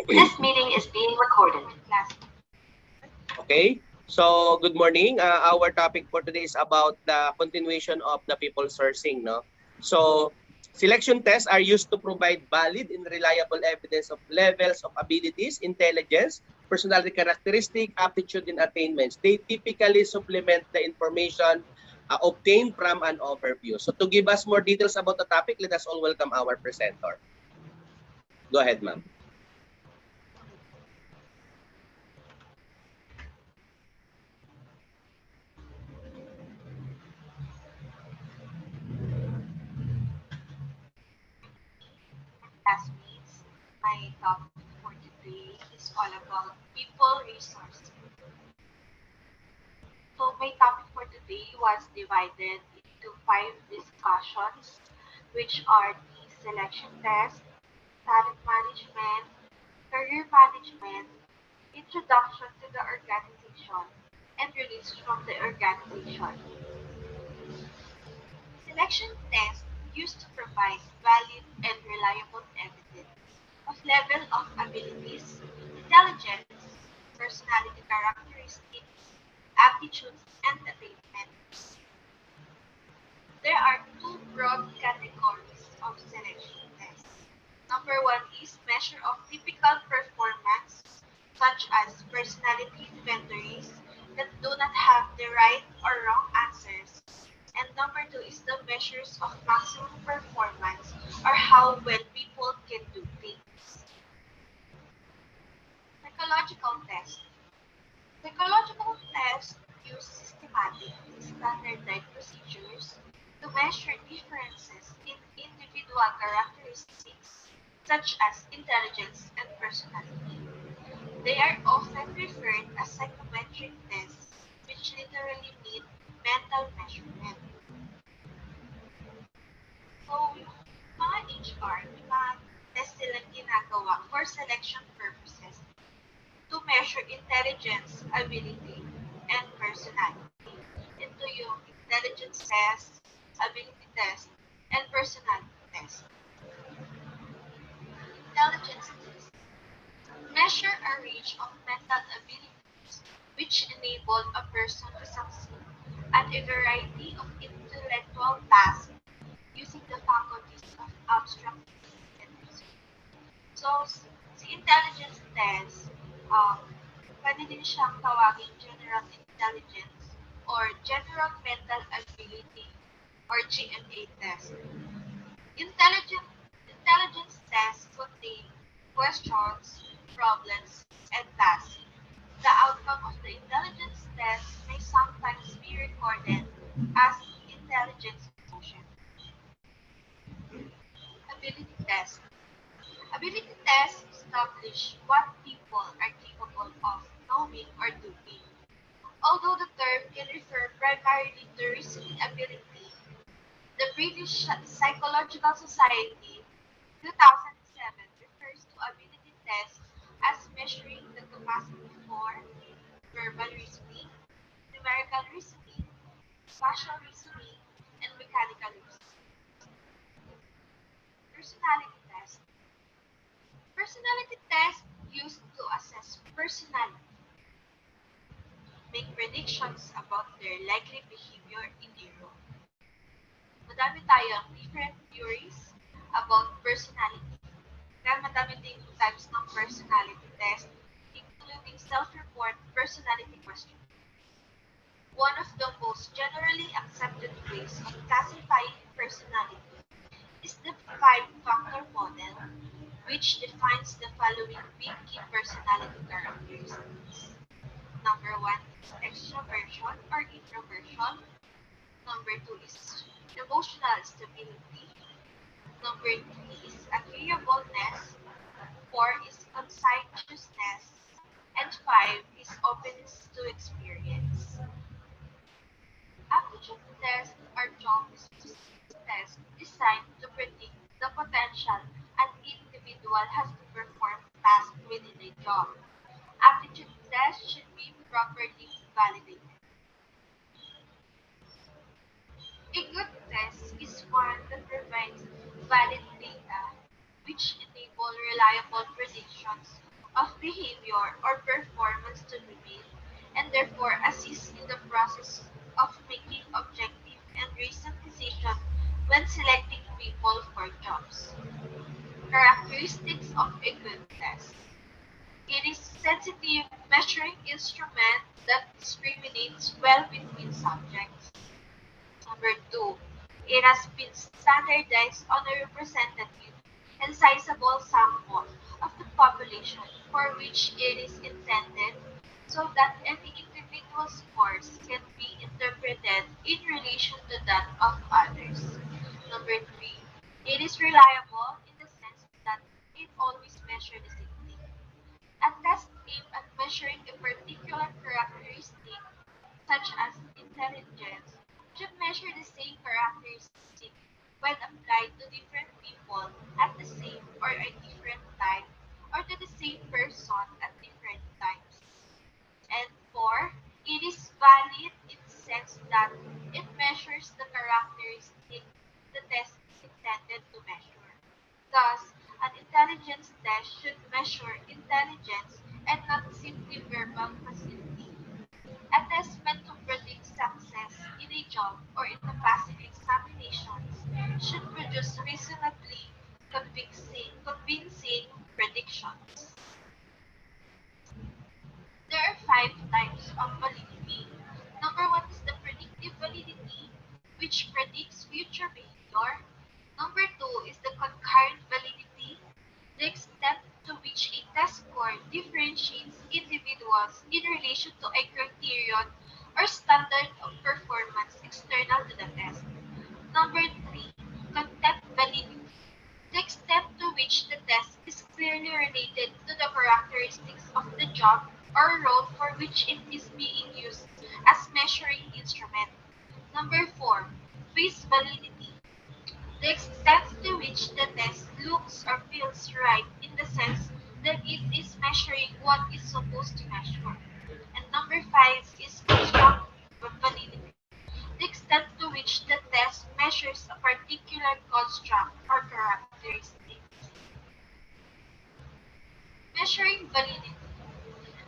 This meeting is being recorded. Okay, so good morning. Our topic for today is about the continuation of the people sourcing. No, so selection tests are used to provide valid and reliable evidence of levels of abilities, intelligence, personality characteristic, aptitude, and attainments. They typically supplement the information obtained from an overview. So to give us more details about the topic, let us all welcome our presenter. Go ahead, ma'am. Classmates, my topic for today is all about people resources. So my topic for today was divided into 5 discussions, which are the selection test, talent management, career management, introduction to the organization, and release from the organization. Selection tests used to provide valid and reliable evidence of level of abilities, intelligence, personality characteristics, aptitudes, and attainments. There are two broad categories of selection tests. Number one is measure of typical performance, such as personality inventories that do not have the right or wrong answers. And number two is the measures of maximum performance or how well people can do things. Psychological test. Psychological tests use systematic, standardized procedures to measure differences in individual characteristics such as intelligence and personality. They are often referred as psychometric tests, which literally mean mental measurement. So, yung mga HR, may mga test silang ginagawa for selection purposes to measure intelligence, ability, and personality. Ito yung intelligence test, ability test, and personality test. Intelligence test measure a range of mental abilities which enable a person to succeed at a variety of intellectual tasks using the faculties of abstract thinking and reasoning. So, si intelligence test, um, pwede din siyang tawagin general intelligence or general mental ability or GMA test. Intelligence intelligence tests contain questions, problems, and tasks. The outcome of the intelligence test may sometimes be recorded as intelligence quotient. Ability test. Ability tests establish what people are capable of knowing or doing. Although the term can refer primarily to reasoning ability, the British Psychological Society 2007 refers to ability tests as measuring the capacity for verbal reasoning, numerical reasoning, spatial reasoning, and mechanical reasoning. Personality test. Personality tests used to assess personality, make predictions about their likely behavior in a role. Madami tayong different theories about personality. Kaya madami ding types ng personality test, including self-report personality questionnaire. One of the most generally accepted ways of classifying personality is the five-factor model, which defines the following big key personality characteristics. Number one is extroversion or introversion. Number two is emotional stability. Number three is agreeableness. Four is conscientiousness. And five is openness to experience. Aptitude tests are job-specific tests designed to predict the potential an individual has to perform tasks within a job. Aptitude tests should be properly validated. A good test is one that provides valid data which enable reliable predictions of behavior or performance to be made, and therefore assist in the process of making objective and reasoned decisions when selecting people for jobs. Characteristics of a good test. It is a sensitive measuring instrument that discriminates well between subjects. Number two, it has been standardized on a representative and sizable sample of the population for which it is intended so that any individual scores can be interpreted in relation to that of others. Number three, it is reliable in the sense that it always measures the same thing. A test aimed at measuring a particular characteristic, such as intelligence, should measure the same characteristic when applied to different people at the same or a different time, or to the same person at different times. And four, it is valid in the sense that it measures the characteristic the test is intended to measure. Thus, an intelligence test should measure intelligence and not simply verbal facility. A test meant to predict success in a job or in the passive examinations should produce reasonably convincing predictions. There are five types of validity. Number one is the predictive validity, which predicts future behavior. Number two is the concurrent validity, the extent to which a test score differentiates individuals in relation to a criterion or standard of performance external to the test. Number three, content validity, the extent to which the test is clearly related to the characteristics of the job or role for which it is being used as measuring instrument. Number four, face validity, the extent to which the test looks or feels right in the sense that it is measuring what it's supposed to measure. And number five is constructive validity, the extent to which the test measures a particular construct or characteristic. Measuring validity.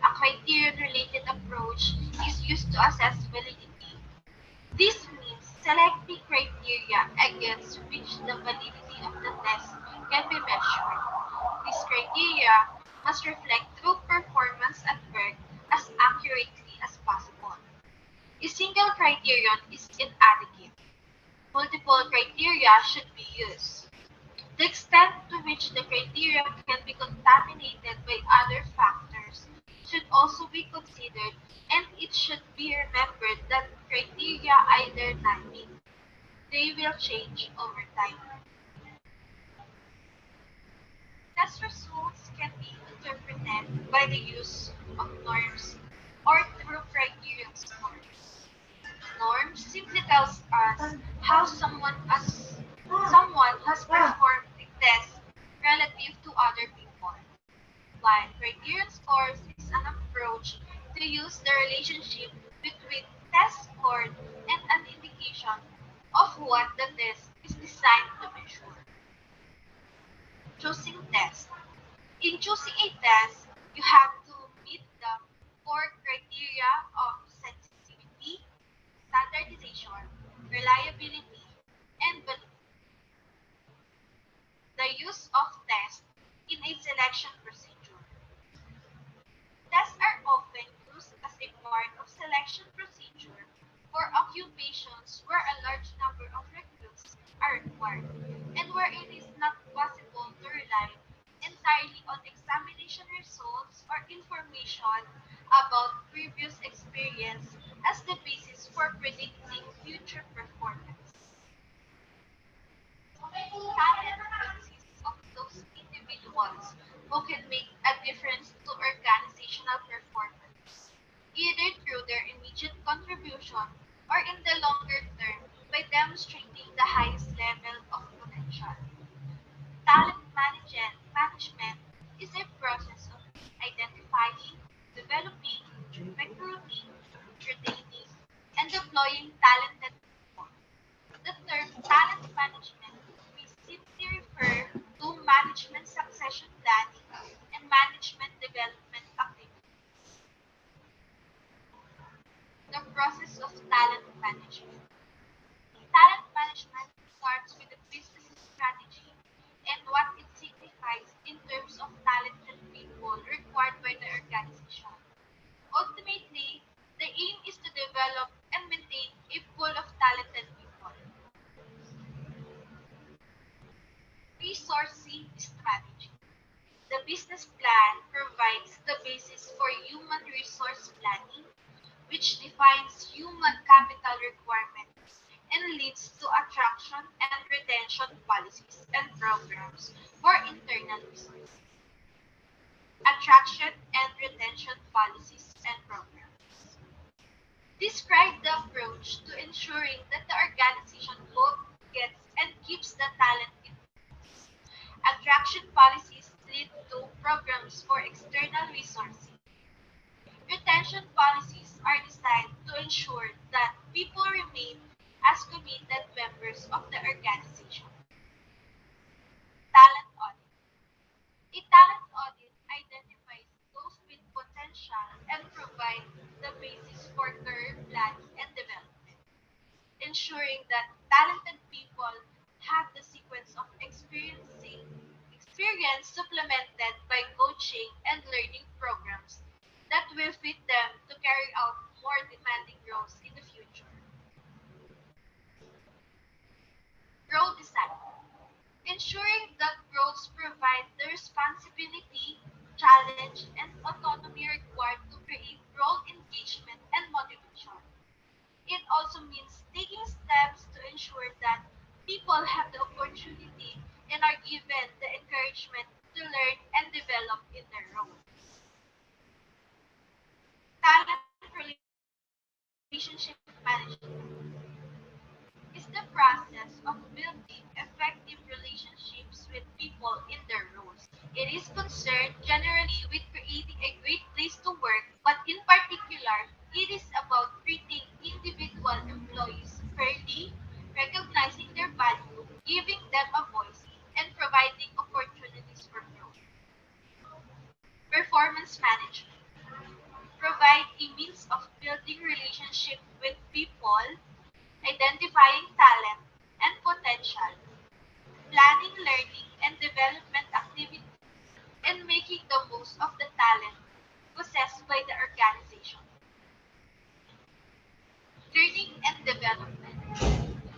A criterion-related approach is used to assess validity. This means selecting criteria against which the validity of the test can be measured. These criteria must reflect true performance at work as accurately as possible. A single criterion is inadequate. Multiple criteria should be used. The extent to which the criteria can be contaminated by other factors should also be considered, and it should be remembered that criteria are dynamic. They will change over time. Test results can be interpreted by the use of norms or through criterion scores. Norms simply tells us how someone has performed the test relative to other people, while criterion scores is an approach to use the relationship between test score and an indication of what the test is designed to measure. Choosing test. In choosing a test, you have to meet the four criteria of sensitivity, standardization, reliability, and validity. The use of tests in a selection procedure. Tests are often used as a part of selection procedure for occupations where a large number of recruits are required and where it is not possible to rely entirely on examination results or information about previous experience as the basis for predicting future performance. Talent consists of those individuals who can make a difference to organizational performance, either through their immediate contribution or in the longer term by demonstrating the highest level of potential. Talent management is a process of identifying, developing, recruiting, retaining, and deploying talented people. The term talent management may simply refer to management succession planning and management development talent management. Talent management starts with the business strategy and what it signifies in terms of talented people required by the organization. Ultimately, the aim is to develop and maintain a pool of talented people. Resourcing strategy. The business plan provides the basis for human resource planning, which defines human capital requirements and leads to attraction and retention policies and programs for internal resources. Attraction and retention policies and programs. Describe the approach to ensuring that the organization both gets and keeps the talent it needs. Attraction policies lead to programs for external resourcing. Retention policies are designed to ensure that people remain as committed members of the organization. Talent audit. A talent audit identifies those with potential and provides the basis for career plans and development, ensuring that talented people have the sequence of experience supplemented by coaching and learning programs that will fit them to carry out more demanding roles in the future. Role design. Ensuring that roles provide the responsibility, challenge, and autonomy required to create role engagement and motivation. It also means taking steps to ensure that people have the opportunity and are given the encouragement to learn and develop in their roles. Talent relationship management is the process of building effective relationships with people in their roles. It is concerned generally with creating a great place to work, but in particular, it is about treating individual employees fairly, recognizing their value, giving them a voice, and providing opportunities for growth. Performance management provide a means of building relationships with people, identifying talent and potential, planning learning and development activities, and making the most of the talent possessed by the organization. Learning and development.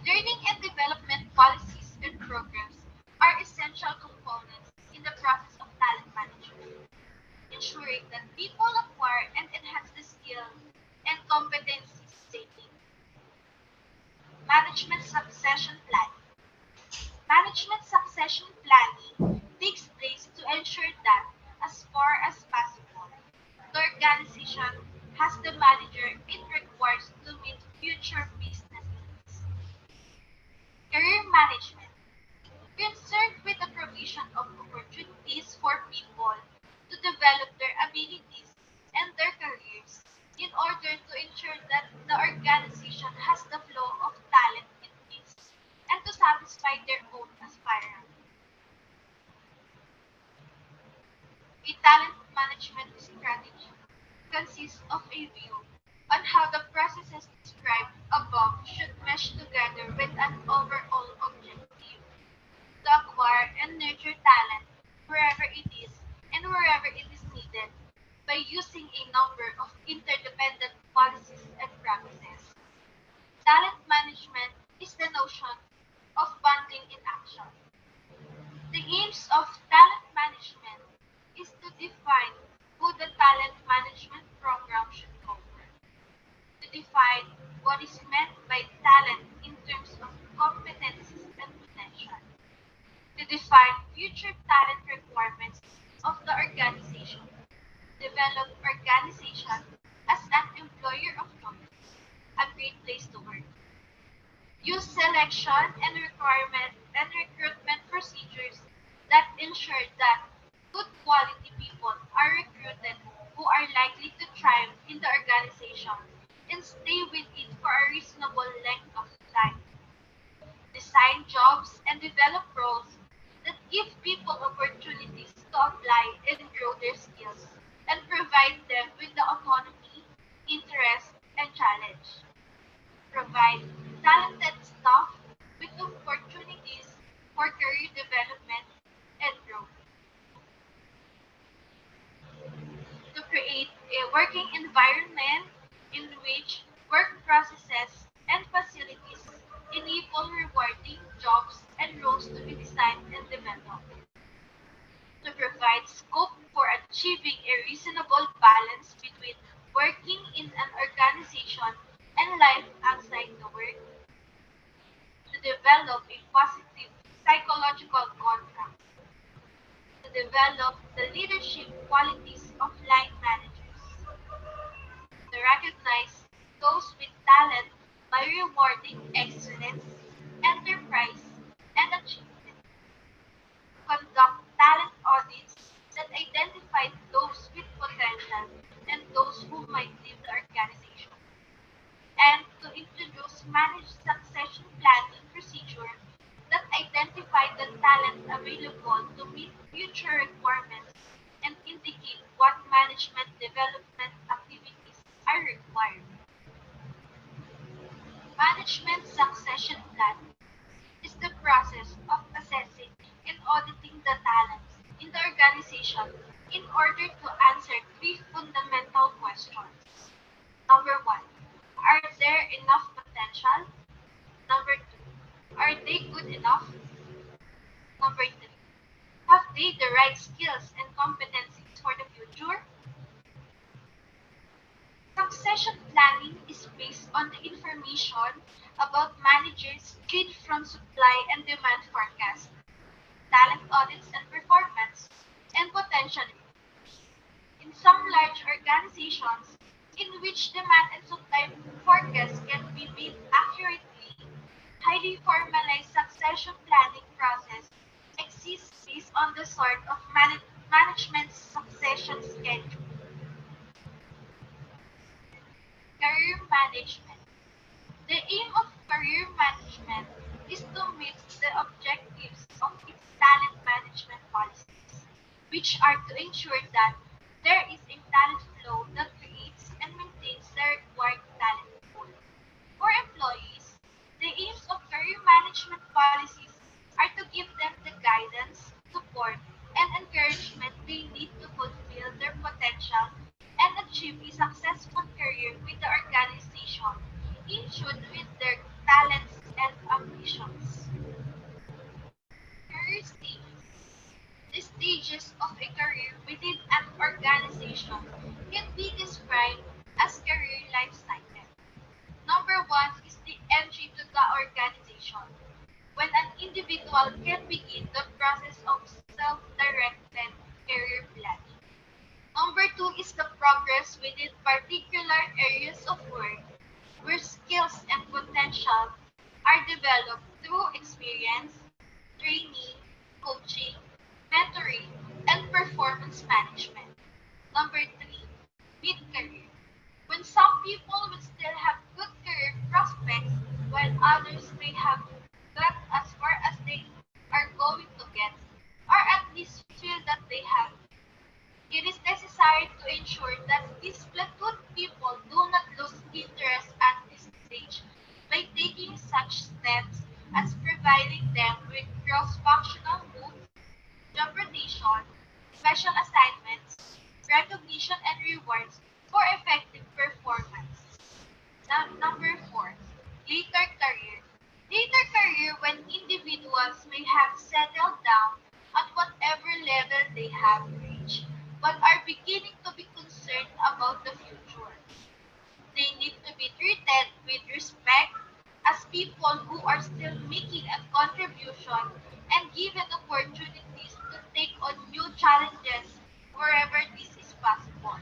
Learning and development policies and programs are essential components in the process of talent management, ensuring that people acquire and enhance the skills and competencies they need. Management succession planning. Management succession planning takes place to ensure that, as far as possible, the organization has the manager it requires to meet future business needs. Career management, concerned with the provision of opportunities for people to develop their abilities and their careers in order to ensure that the organization has the flow of talent it needs and to satisfy their own aspirants. A talent management strategy consists of a view on how the processes described above should mesh together with an overall objective to acquire and nurture talent wherever it is and wherever it is needed by using a number of interdependent policies and practices. Talent management is the notion of bundling in action. The aims of talent management is to define who the talent management program should cover, to define what is meant by talent in terms of competencies and potential, to define future talent requirements of the organization, develop organization as an employer of choice, a great place to work, use selection and requirement and recruitment procedures that ensure that good quality people are recruited who are likely to thrive in the organization and stay with it for a reasonable length of time. Design jobs and develop roles that give people opportunities to apply and grow their skills and provide them with the autonomy, interest, and challenge. provide talented staff with opportunities for career development and growth, to create a working environment in which work processes and facilities enable rewarding jobs and roles to be designed and developed, to provide scope for achieving a reasonable balance between working in an organization and life outside the work, to develop a positive psychological contract, to develop the leadership qualities of line managers, to recognize those with talent by rewarding excellence, enterprise, and achievement, conduct talent audits that identify those with potential and those who might leave the organization, and to introduce managed succession planning procedure that identify the talent available to meet future requirements and indicate what management development activities are required. Management succession planning is the process of assessing and auditing the talents in the organization in order to answer three fundamental questions. Number one, are there enough potential? Number two, are they good enough? Number three, have they the right skills and competencies for the future? Succession planning is based on the information about managers gained from supply and demand forecast, talent audits and performance, and potential recruits. In some large organizations, in which demand and supply forecasts can be made accurately, highly formalized succession planning process exists based on the sort of management succession schedule. Career management. The aim of career management is to meet the objectives of its talent management policies, which are to ensure that there is a talent flow that creates and maintains the required talent pool. For employees, the aims of career management policies are to give them the guidance, support, and encouragement they need to fulfill their potential and achieve a successful career with the organization in tune with their talents and ambitions. Career stages. The stages of a career within an organization can be described as career life cycle. Number one is the entry to the organization, when an individual can begin the process of self-directed career planning. Number two is the progress within particular areas of work where skills and potential are developed through experience, training, coaching, mentoring, and performance management. Number three, mid-career. When some people will still have good career prospects while others may have got as far as they are going to get, or at least feel that they have, it is necessary to ensure that these platoon people do not lose interest at this stage by taking such steps as providing them with cross-functional moves, job rotation, special assignments, recognition and rewards for effective performance. Now, number four, later career. Later career when individuals may have settled down at whatever level they have reached, but are beginning to be concerned about the future. They need to be treated with respect as people who are still making a contribution and given opportunities to take on new challenges wherever this is possible.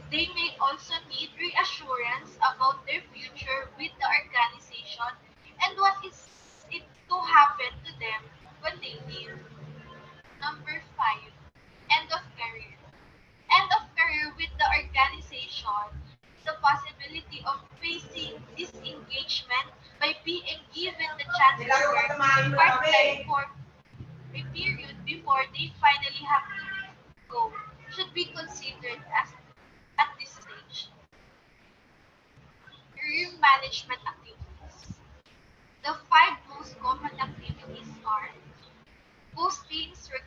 They may also need reassurance about their future with the organization and what is it to happen to them when they leave. Number five, end of career. End of career with the organization is the possibility of facing disengagement by being given the chance to work part-time for a period before they finally have to go should be considered as at this stage. Career management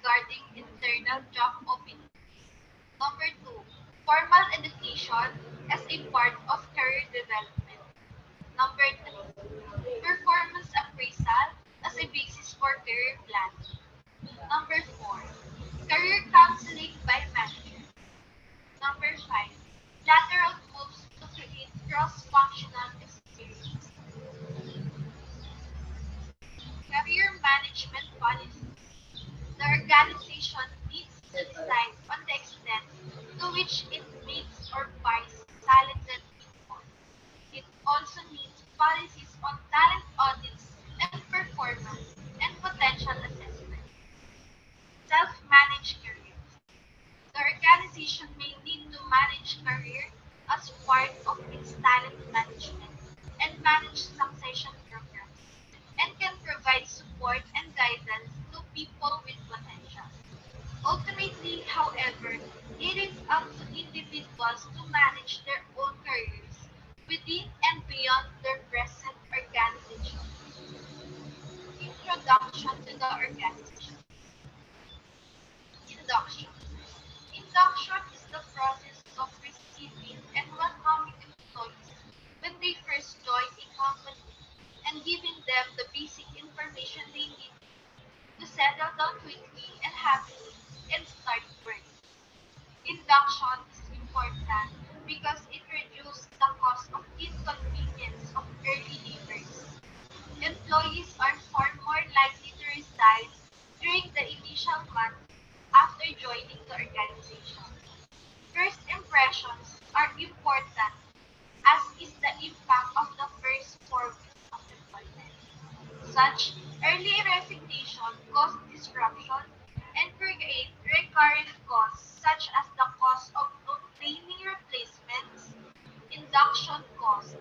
regarding internal job openings. Number two, formal education as a part of career development. Number three, performance appraisal as a basis for career planning. Number four, career counseling by managers. Number five, lateral moves to create cross-functional experience. Career management policy. The organization needs to decide on the extent to which it makes or buys talented people. It also needs policies on talent audits and performance and potential assessment. Self-managed careers. The organization may need to manage career as part of its talent management and manage succession programs, and can provide support and guidance to people with potential. Ultimately, however, it is up to individuals to manage their own careers within and beyond their present organization. Introduction to the organization. Induction. Induction is the process of receiving and welcoming employees when they first join a company and giving them the basic information they need to settle down quickly and happily and start work. Induction is important because it reduces the cost of inconvenience of early leavers. Employees are far more likely to resign during the initial month after joining the organization. First impressions are important, as is the impact of the first 4 weeks of employment. Such early resignation cause disruption and create recurrent costs such as the cost of obtaining replacements, induction costs,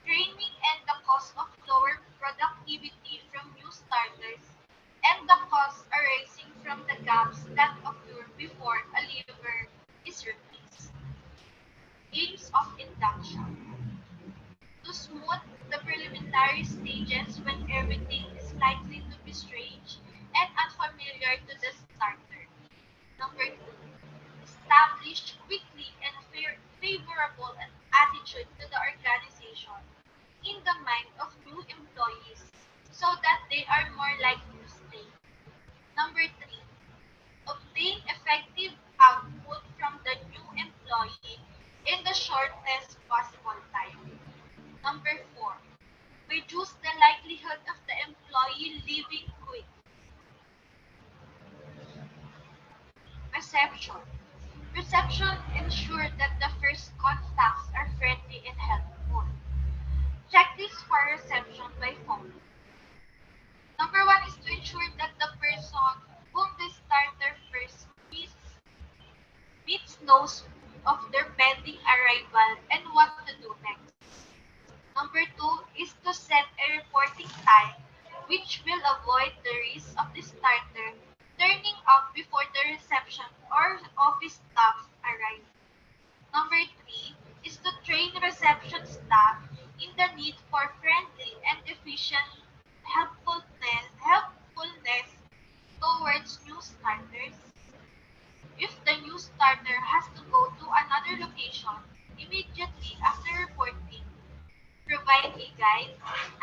training and the cost of lower productivity from new starters, and the costs arising from the gaps that occur before a leaver is replaced. Aims of induction. To smooth the preliminary stages when everything is likely to be strange and unfamiliar to the starter. Number two, establish quickly and favorable attitude to the organization in the mind of new employees so that they are more likely to stay. Number three, obtain effective output from the new employee in the shortest possible time. Number four, reduce the likelihood of the employee leaving quick. Reception. Reception ensures that the first contacts are friendly and helpful. Checklist for reception by phone. Number one is to ensure that the person whom the starter first meets knows of their pending arrival and what to do next. Number two is to set a reporting time which will avoid the risk of the starter turning up before the reception or office staff arrive. Number three is to train reception staff in the need for friendly and efficient helpfulness towards new starters. If the new starter has to go to another location immediately after reporting, provide a guide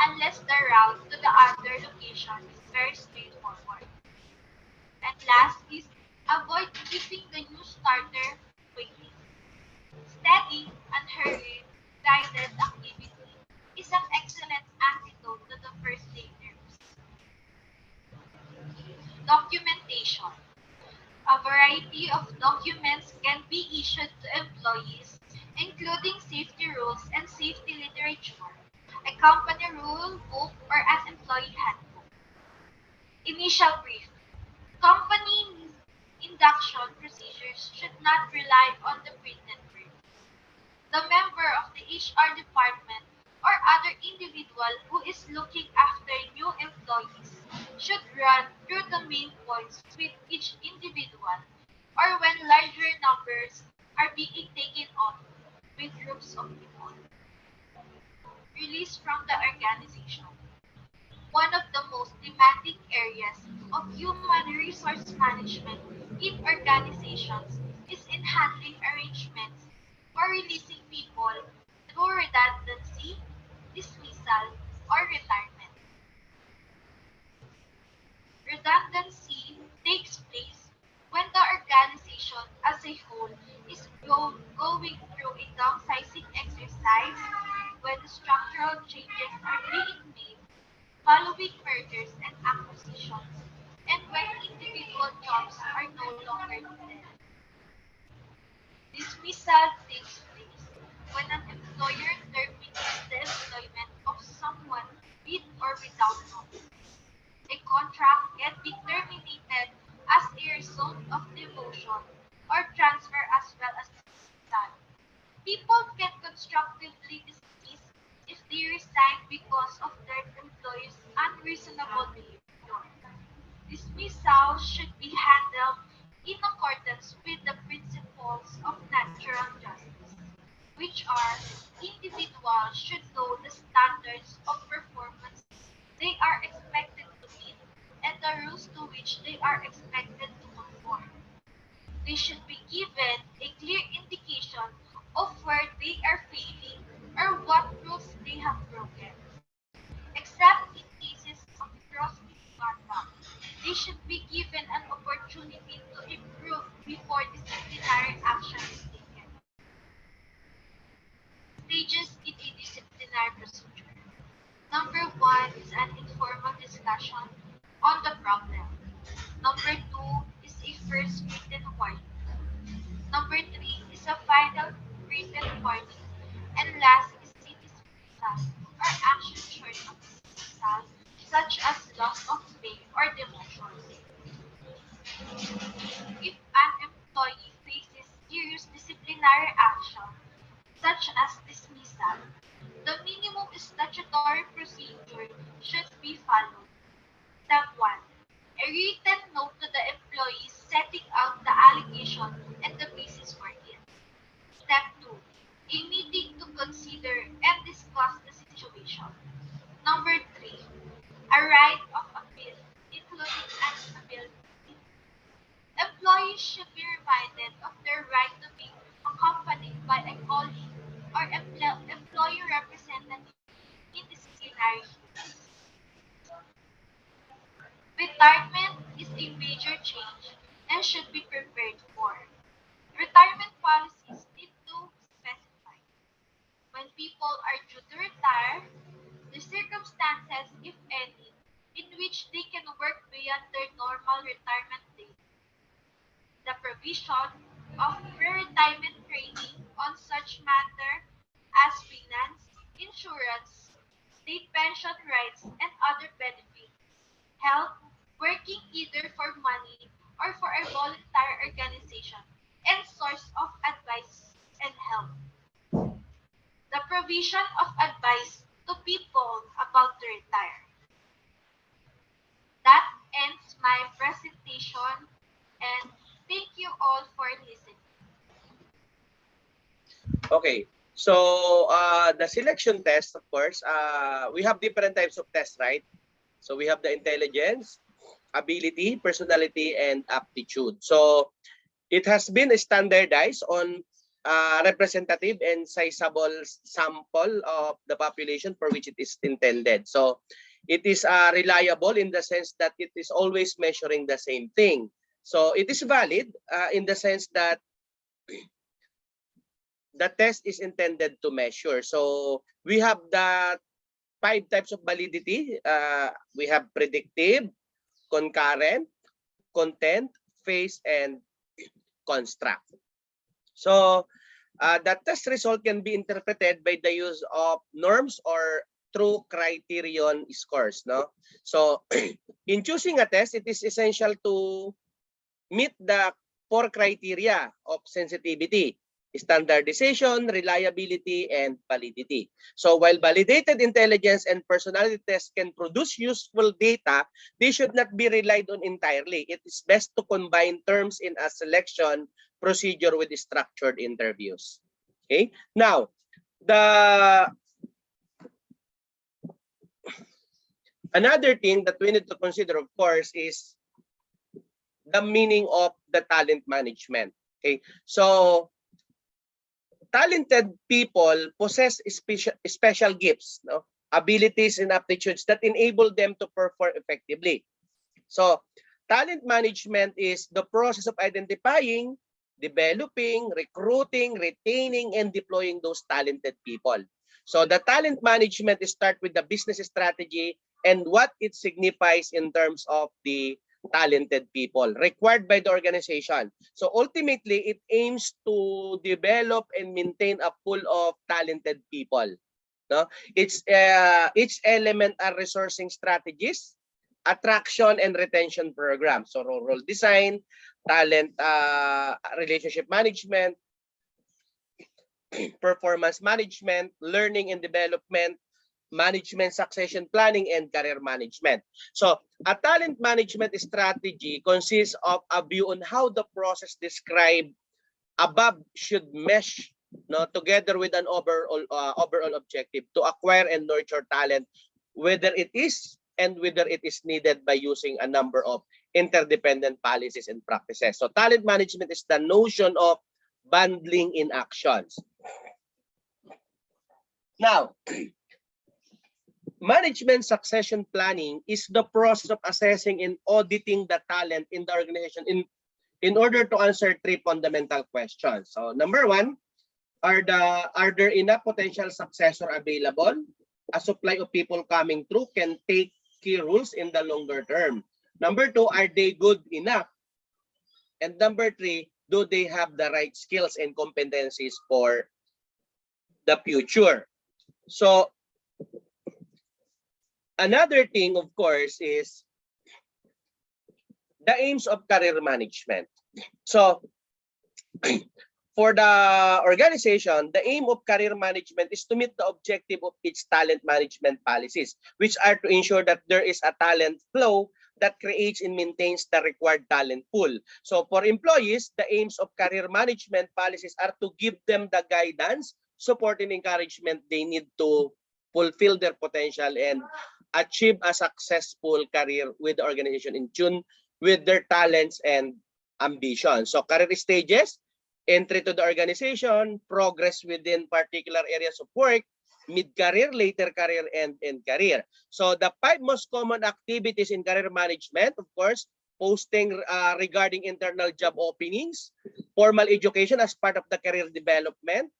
unless the route to the other location is very straightforward. And last is avoid keeping the new starter waiting. Steady, unhurried, guided activity is an excellent antidote to the first day nerves. Documentation. A variety of documents can be issued to employees, including safety rules and safety literature, a company rule book, or an employee handbook. Initial brief. Company induction procedures should not rely on the printed word. The member of the HR department or other individual who is looking after new employees should run through the main points with each individual or when larger numbers are being taken on with groups of people. Release from the organization. One of the most demanding areas of human resource management in organizations is in handling arrangements for releasing people through redundancy, dismissal, or retirement. Redundancy takes place when the organization as a whole is going through a downsizing exercise, when structural changes are being made following mergers and acquisitions, and when individual jobs are no longer needed. Dismissal takes place when an employer terminates the employment of someone with or without notice. A contract can be terminated as a result of demotion or transfer as well as dismissal. People can constructively dismiss if they resign because of their employer's unreasonable behavior. Dismissal should be handled in accordance with the principles of natural justice, which are individuals should know the standards of performance they are expected to meet and the rules to which they are expected to conform. They should be given a clear indication of where they are failing or what rules they have broken. Except in cases of gross misconduct, they should be given an opportunity to improve before disciplinary action is taken. Stages in a disciplinary procedure. Number one is an informal discussion on the problem. Number two is a first written warning. Number three is a final written warning. And last is a dismissal or action short of dismissal, such as loss of pay or demotion. If an employee faces serious disciplinary action, such as dismissal, the minimum statutory procedure should be followed. Step 1. A written note to the employee setting out the allegation and the basis for it. Step 2. A meeting to consider and discuss the situation. Number 3. A right of appeal, including an appeal. Employees should be reminded of their right to be accompanied by a colleague or employee representative in disciplinary hearings. Retirement is a major change and should be prepared for. Retirement policies need to specify when people are due to retire, the circumstances, if any, in which they can work beyond their normal retirement date, the provision of pre-retirement training on such matter as finance, insurance, state pension rights, and other benefits, health, working either for money or for a voluntary organization, and source of advice and help. The provision of advice to people about to retire. That ends my presentation, and thank you all for listening. Okay. So the selection test, of course, we have different types of tests, right? So we have the intelligence, ability, personality, and aptitude. So it has been standardized on representative and sizable sample of the population for which it is intended. So it is reliable in the sense that it is always measuring the same thing. So it is valid in the sense that the test is intended to measure. So we have the 5 types of validity. We have predictive, concurrent, content, phase, and construct. So the test result can be interpreted by the use of norms or true criterion scores. No, so in choosing a test, it is essential to meet the 4 criteria of sensitivity: standardization, reliability, and validity. So while validated intelligence and personality tests can produce useful data, they should not be relied on entirely. It is best to combine terms in a selection procedure with structured interviews. Okay. Now, the Another thing that we need to consider, of course, is the meaning of the talent management. Okay, so talented people possess special gifts, no? Abilities and aptitudes that enable them to perform effectively. So, talent management is the process of identifying, developing, recruiting, retaining, and deploying those talented people. So, the talent management start with the business strategy and what it signifies in terms of the talented people required by the organization. So ultimately, it aims to develop and maintain a pool of talented people. No? Each element are resourcing strategies, attraction and retention programs. So role design, talent relationship management, performance management, learning and development, management succession planning, and career management. So a talent management strategy consists of a view on how the process described above should mesh, no, together with an overall objective to acquire and nurture talent, whether it is and whether it is needed by using a number of interdependent policies and practices. So talent management is the notion of bundling in actions. Now, management succession planning is the process of assessing and auditing the talent in the organization in order to answer three fundamental questions. So number one, are there enough potential successor available? A supply of people coming through can take key roles in the longer term. Number two, are they good enough? And number three, do they have the right skills and competencies for the future? So another thing, of course, is the aims of career management. So for the organization, the aim of career management is to meet the objective of its talent management policies, which are to ensure that there is a talent flow that creates and maintains the required talent pool. So for employees, the aims of career management policies are to give them the guidance, support, and encouragement they need to fulfill their potential and achieve a successful career with the organization in tune with their talents and ambition. So career stages, entry to the organization, progress within particular areas of work, mid-career, later career, and end career. So the 5 most common activities in career management, of course, posting regarding internal job openings, formal education as part of the career development,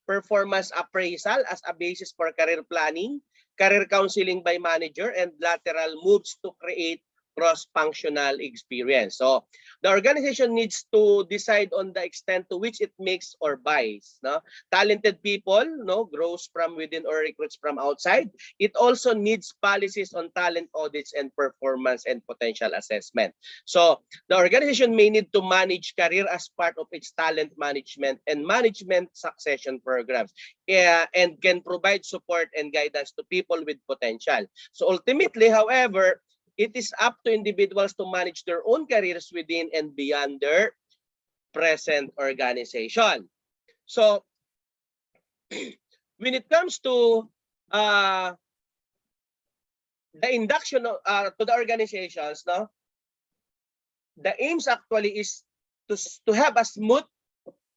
performance appraisal as a basis for career planning, career counseling by manager, and lateral moves to create cross-functional experience. So the organization needs to decide on the extent to which it makes or buys. No? Talented people, no, grows from within or recruits from outside. It also needs policies on talent audits and performance and potential assessment. So the organization may need to manage career as part of its talent management and management succession programs, and can provide support and guidance to people with potential. So ultimately, however, it is up to individuals to manage their own careers within and beyond their present organization. So when it comes to the induction to the organizations, no, the aims actually is to have a smooth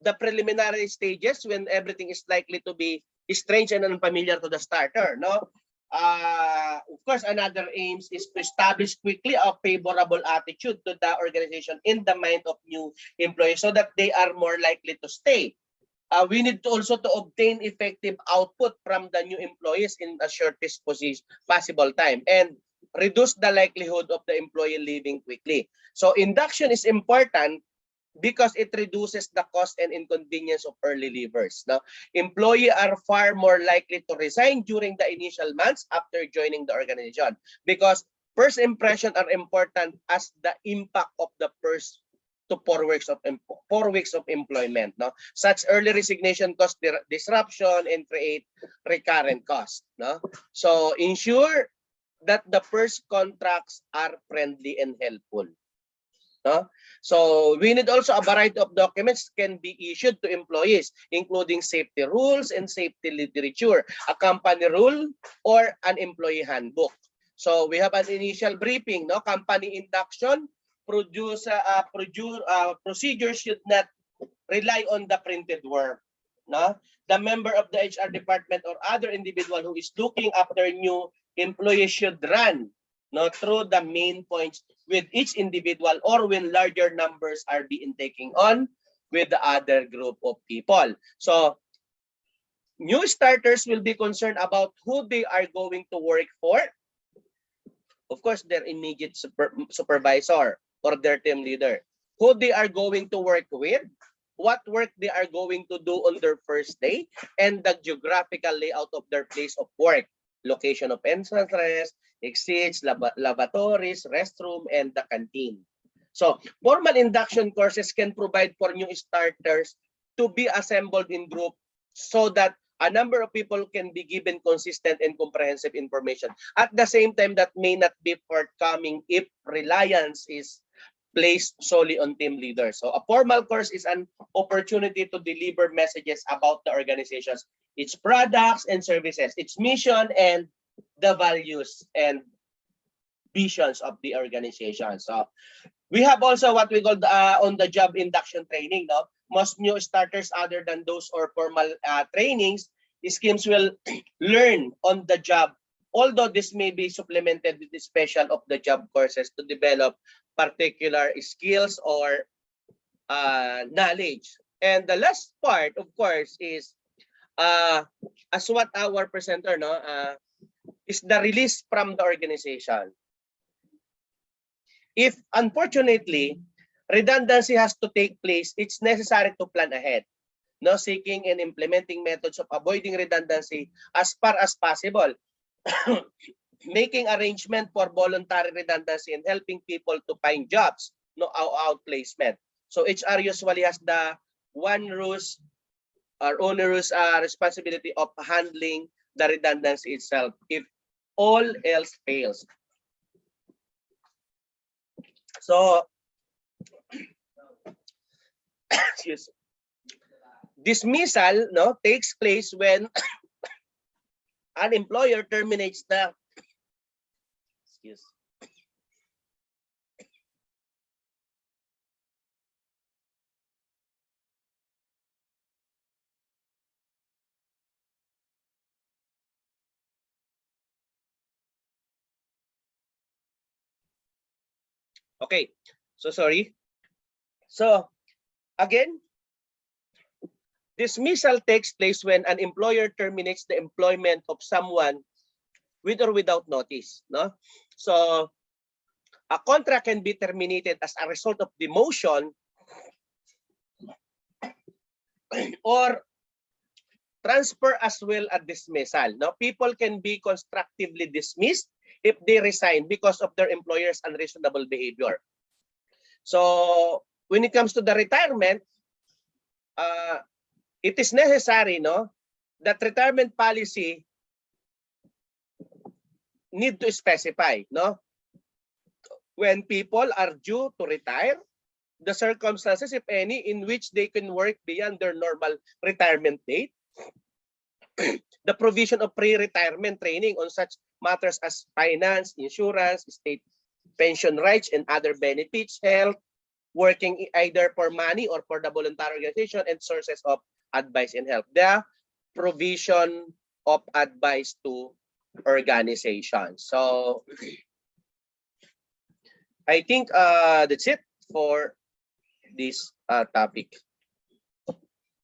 the preliminary stages when everything is likely to be strange and unfamiliar to the starter, no? Of course, another aims is to establish quickly a favorable attitude to the organization in the mind of new employees so that they are more likely to stay. We need to also to obtain effective output from the new employees in a shortest possible time and reduce the likelihood of the employee leaving quickly. So induction is important because it reduces the cost and inconvenience of early leavers. Now, employees are far more likely to resign during the initial months after joining the organization because first impressions are important as the impact of the first to 4 weeks of employment. No, such early resignation cause disruption and create recurrent costs. No, so ensure that the first contracts are friendly and helpful. No? So we need also a variety of documents can be issued to employees, including safety rules and safety literature, a company rule, or an employee handbook. So we have an initial briefing, no? Company induction, procedures should not rely on the printed word, no? The member of the HR department or other individual who is looking after new employees should run, no, through the main points with each individual or when larger numbers are being taken on with the other group of people. So new starters will be concerned about who they are going to work for. Of course, their immediate supervisor or their team leader. Who they are going to work with, what work they are going to do on their first day, and the geographical layout of their place of work. Location of entrance, exits, lavatories, restroom, and the canteen. So, formal induction courses can provide for new starters to be assembled in group so that a number of people can be given consistent and comprehensive information. At the same time, that may not be forthcoming if reliance is placed solely on team leaders. So a formal course is an opportunity to deliver messages about the organizations, its products and services, its mission, and the values and visions of the organization. So we have also what we call the, on-the-job induction training. No? Most new starters other than those or formal trainings, schemes will learn on the job, although this may be supplemented with the special of-the-job courses to develop particular skills or knowledge. And the last part, of course, is as what our presenter is the release from the organization. If unfortunately redundancy has to take place, it's necessary to plan ahead, no, seeking and implementing methods of avoiding redundancy as far as possible, making arrangement for voluntary redundancy and helping people to find jobs, no, outplacement. So HR usually has the onerous responsibility of handling the redundancy itself if all else fails. So, excuse, dismissal, no, takes place when an employer terminates the okay, so sorry. So again, dismissal takes place when an employer terminates the employment of someone with or without notice, no? So a contract can be terminated as a result of demotion or transfer as well as dismissal. Now, people can be constructively dismissed if they resign because of their employer's unreasonable behavior. So when it comes to the retirement, it is necessary, no, that retirement policy need to specify, no, when people are due to retire, the circumstances, if any, in which they can work beyond their normal retirement date, the provision of pre-retirement training on such matters as finance, insurance, state pension rights, and other benefits, health, working either for money or for the voluntary organization, and sources of advice and help. The provision of advice to organizations. So I think that's it for this topic.